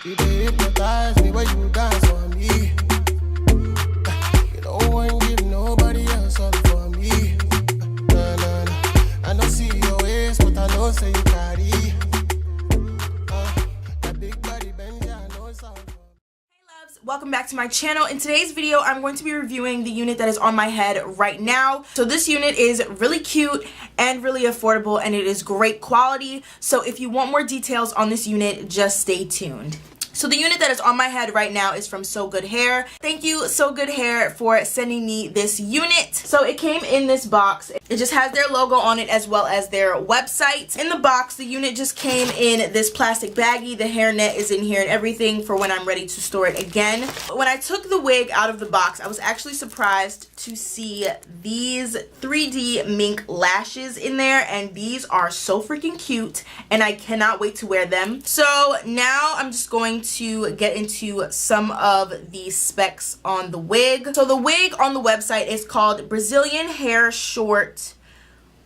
You dey hypnotize me when you dance for me. You don't want to give nobody else all for me. Nah, nah, nah. I don't see your waist, but I know say you carry. That big body bend, yeah, I know it's all for me. Welcome back to my channel. In today's video, I'm going to be reviewing the unit that is on my head right now. So this unit is really cute and really affordable, and it is great quality. So if you want more details on this unit, just stay tuned. So the unit that is on my head right now is from Sogoodhair. Thank you, Sogoodhair, for sending me this unit. So it came in this box. It just has their logo on it as well as their website. In the box, the unit just came in this plastic baggie. The hairnet is in here and everything for when I'm ready to store it again. When I took the wig out of the box, I was actually surprised to see these 3D mink lashes in there, and these are so freaking cute, and I cannot wait to wear them. So now I'm just going to get into some of the specs on the wig. So the wig on the website is called Brazilian Hair Short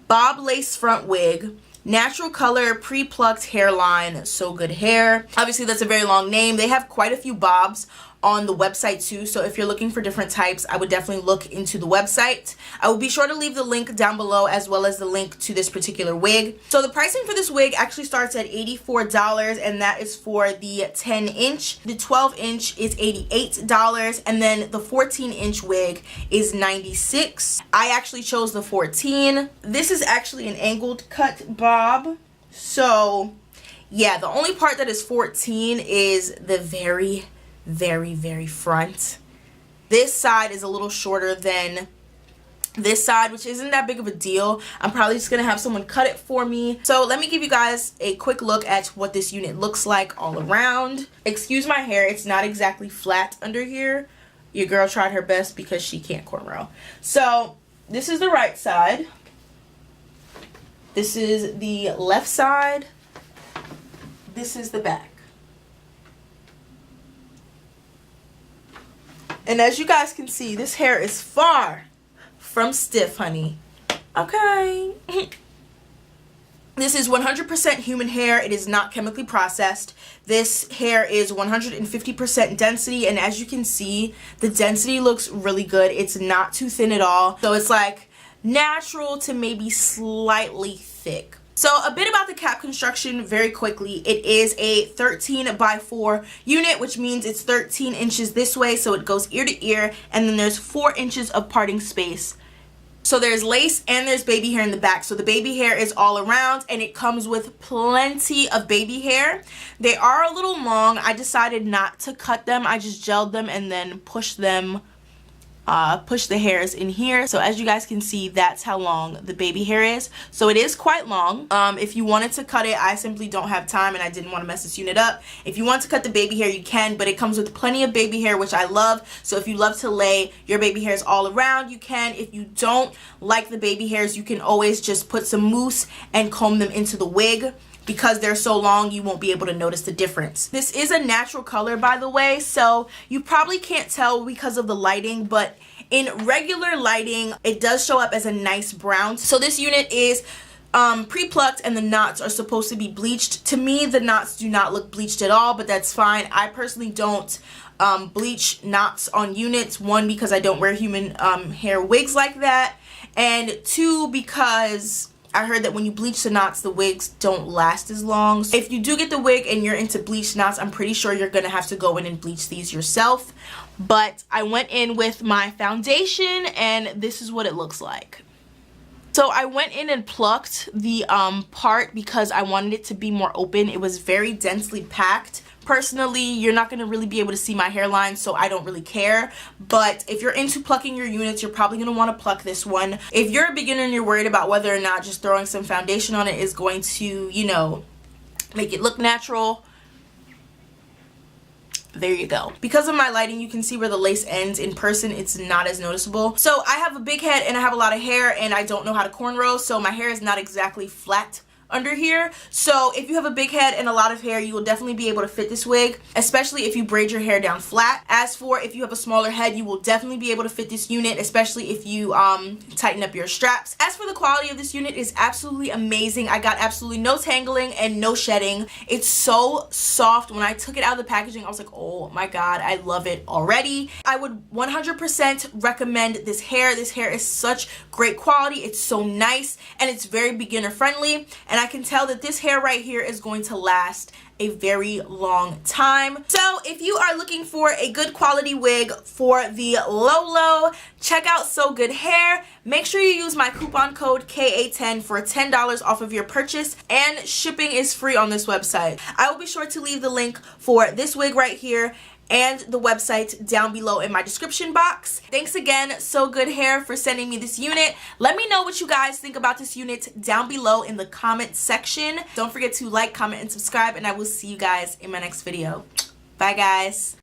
Bob Lace Front Wig, natural color, pre-plucked hairline, Sogoodhair. Obviously that's a very long name. They have quite a few bobs on the website too, so if you're looking for different types, I would definitely look into the website. I will be sure to leave the link down below as well as the link to this particular wig. So the pricing for this wig actually starts at $84, and that is for the 10-inch. The 12-inch is $88, and then the 14-inch wig is $96. I actually chose the 14. This is actually an angled cut bob, so yeah, the only part that is 14 is the very front. This side is a little shorter than this side, which isn't that big of a deal. I'm probably just gonna have someone cut it for me. So let me give you guys a quick look at what this unit looks like all around. Excuse my hair, it's not exactly flat under here. Your girl tried her best because she can't cornrow. So this is the right side. This is the left side. This is the back. And as you guys can see, this hair is far from stiff, honey. Okay. This is 100% human hair. It is not chemically processed. This hair is 150% density, and as you can see, the density looks really good. It's not too thin at all. So it's like natural to maybe slightly thick. So a bit about the cap construction very quickly. It is a 13 by 4 unit, which means it's 13 inches this way, so it goes ear to ear, and then there's 4 inches of parting space. So there's lace and there's baby hair in the back. So the baby hair is all around, and it comes with plenty of baby hair. They are a little long. I decided not to cut them. I just gelled them and then pushed the hairs in here. So as you guys can see, that's how long the baby hair is. So it is quite long. If you wanted to cut it, I simply don't have time and I didn't want to mess this unit up. If you want to cut the baby hair, you can, but it comes with plenty of baby hair, which I love. So if you love to lay your baby hairs all around, you can. If you don't like the baby hairs, you can always just put some mousse and comb them into the wig. Because they're so long, you won't be able to notice the difference. This is a natural color, by the way, so you probably can't tell because of the lighting, but in regular lighting, it does show up as a nice brown. So this unit is pre-plucked, and the knots are supposed to be bleached. To me, the knots do not look bleached at all, but that's fine. I personally don't bleach knots on units. One, because I don't wear human hair wigs like that, and two, because I heard that when you bleach the knots, the wigs don't last as long. So if you do get the wig and you're into bleached knots, I'm pretty sure you're gonna have to go in and bleach these yourself. But I went in with my foundation, and this is what it looks like. So I went in and plucked the part because I wanted it to be more open. It was very densely packed. Personally, you're not going to really be able to see my hairline, so I don't really care. But if you're into plucking your units, you're probably going to want to pluck this one. If you're a beginner and you're worried about whether or not just throwing some foundation on it is going to, you know, make it look natural, there you go. Because of my lighting, you can see where the lace ends. In person, it's not as noticeable. So I have a big head and I have a lot of hair, and I don't know how to cornrow, so my hair is not exactly flat under here. So if you have a big head and a lot of hair, you will definitely be able to fit this wig, especially if you braid your hair down flat. As for if you have a smaller head, you will definitely be able to fit this unit, especially if you tighten up your straps. As for the quality of this unit, is absolutely amazing. I got absolutely no tangling and no shedding. It's so soft. When I took it out of the packaging, I was like, oh my god, I love it already. I would 100% recommend this hair. This hair is such great quality. It's so nice and it's very beginner friendly, and I can tell that this hair right here is going to last a very long time. So if you are looking for a good quality wig for the low, check out Sogoodhair. Make sure you use my coupon code KA10 for $10 off of your purchase, and shipping is free on this website. I will be sure to leave the link for this wig right here and the website down below in my description box. Thanks again, Sogoodhair, for sending me this unit. Let me know what you guys think about this unit down below in the comment section. Don't forget to like, comment, and subscribe, and I will see you guys in my next video. Bye, guys.